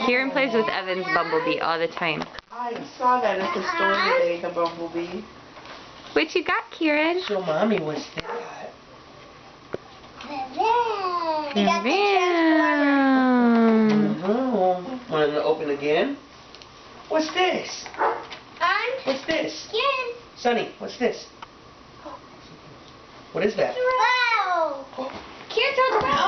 Kieran plays with Evan's bumblebee all the time. I saw that at the store today, the bumblebee. What you got, Kieran? So, Mommy, what's that? Want to open again? What's this? What's this? Kieran. Sonny, what's this? What is that? Wow. Kieran throw the rubber.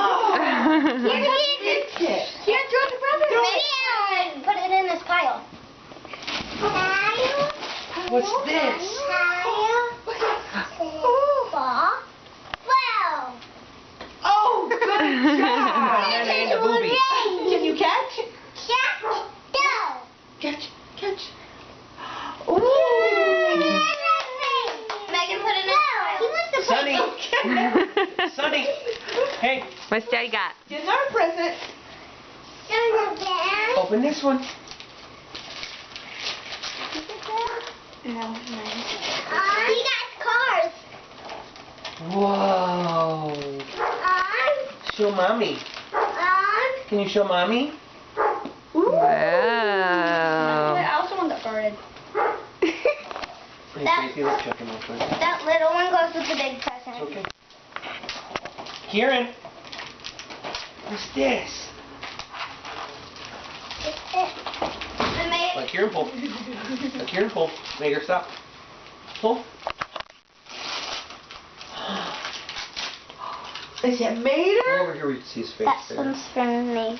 Kieran throw the rubber. Ready? Put it in this pile. What's this? Wow. Oh, good job! And the booby. Can you catch? Catch. Ooh. Megan, put it in. He wants to Sonny. Sonny. Hey. What's Daddy got? Get another present. Open this one. No, he got cars. Whoa. Show Mommy. Can you show Mommy? Wow. I also want the garden. That little one goes with the big present. Okay. Kieran. What's this? Let Kieran pull. Let Kieran pull. Make her stop. Pull. Is it Mater? Go over here where you can see his face. That one's from me.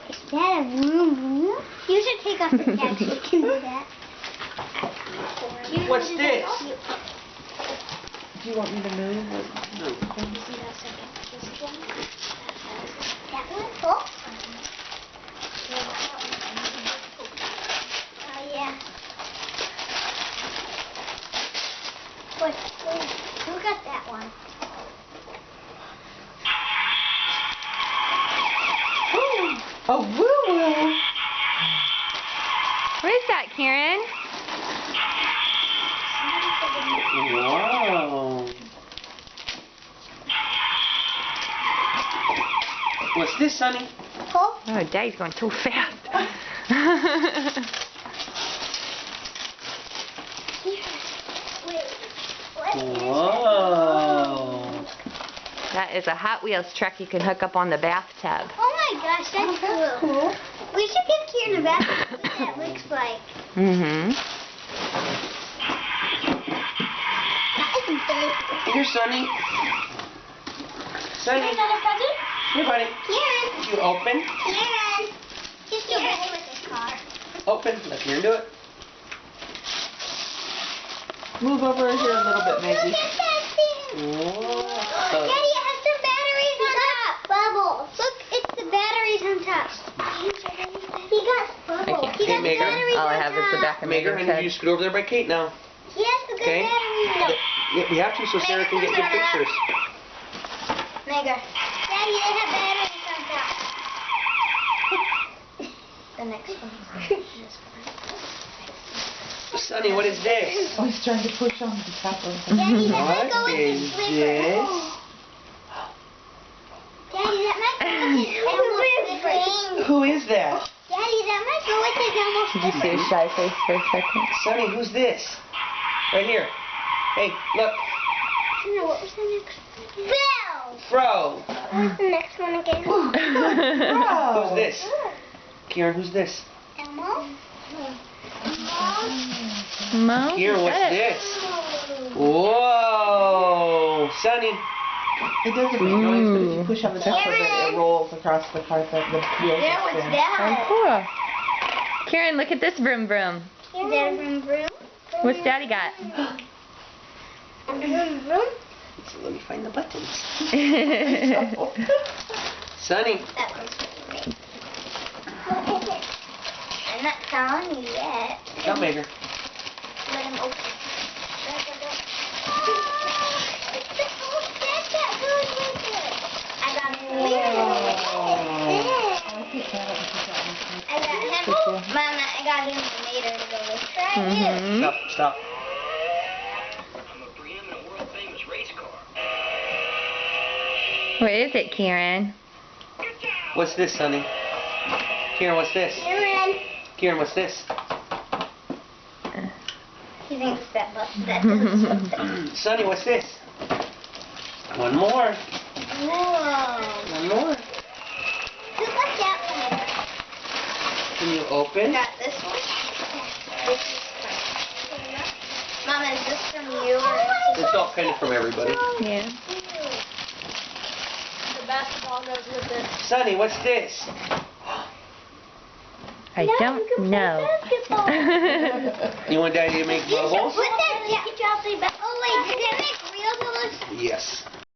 Is that a room? You should take off the tag so you can do that. What's this? Do you want me to move? No. That one? Oh. Oh, yeah. What? Who got that one? A woo-woo! What is that, Kieran? Wow. What's this, Sonny? Oh. Oh, Daddy's going so fast. Wait. What? Whoa. That is a Hot Wheels truck you can hook up on the bathtub. Oh my gosh, that's cool. We should give Kieran a bath. What that looks like. Mm-hmm. That isn't big. Here, Sonny. Sonny. Another present? Here, buddy. Kieran. You open. Kieran. He's too busy with his car. Open. Let Kieran do it. Move over here a little bit, Maggie. Look at that thing. Whoa. Daddy, it has some batteries on top. Bubbles. Look, it's the batteries on top. He got bubbles. He Hey, got Megan. batteries All I on have is the top. back of Megan, I Megan's need head. you to scoot over there by Kate now. He has the good Okay. batteries. Yeah, we have to so Sarah can get good pictures. Mega. Daddy, they have batteries on top. The next one. Sonny, what is this? Oh, he's trying to push on the top of the Daddy, that might What go with the is sleeper. this? Daddy, that might go with the Elmo sleeper. Who is that? Daddy, that might go with the Elmo Did you see his shy face for a second? Sonny, who's this? Right here. Hey, look. No, what was the next one? Bill! Fro. What was the next one again? Who's this? Kieran, who's this? Elmo? Mom? Kieran, what's this? Whoa. Sonny. It doesn't make noise, but if you push on the top of it, it rolls across the carpet. The wheels Yeah, what's spin. Oh, that? cool. Kieran, look at this vroom vroom. Is that a vroom vroom? What's Daddy got? A vroom vroom? So let me find the buttons. Sonny. That one's for me. What is it? I'm not telling you yet. Come, Megan. Let him open. It's the whole set that goes with it. I got him. I got him. Mama, I got him later to go with. Try it. Mm-hmm. Stop. I'm a preeminent world famous race car. What is it, Kieran? What's this, Sonny? Kieran, what's this? Kieran, what's this? He thinks that doesn't something. Sonny, what's this? One more. Whoa. One more. Who got that one? Can you open? Got this one? This is from Mama, is this from you or It's all kind of from everybody. Yeah. the basketball goes with it? Sonny, what's this? I don't know. You want Daddy to make bubbles? Put that. Oh wait, did it make real bubbles? Yes.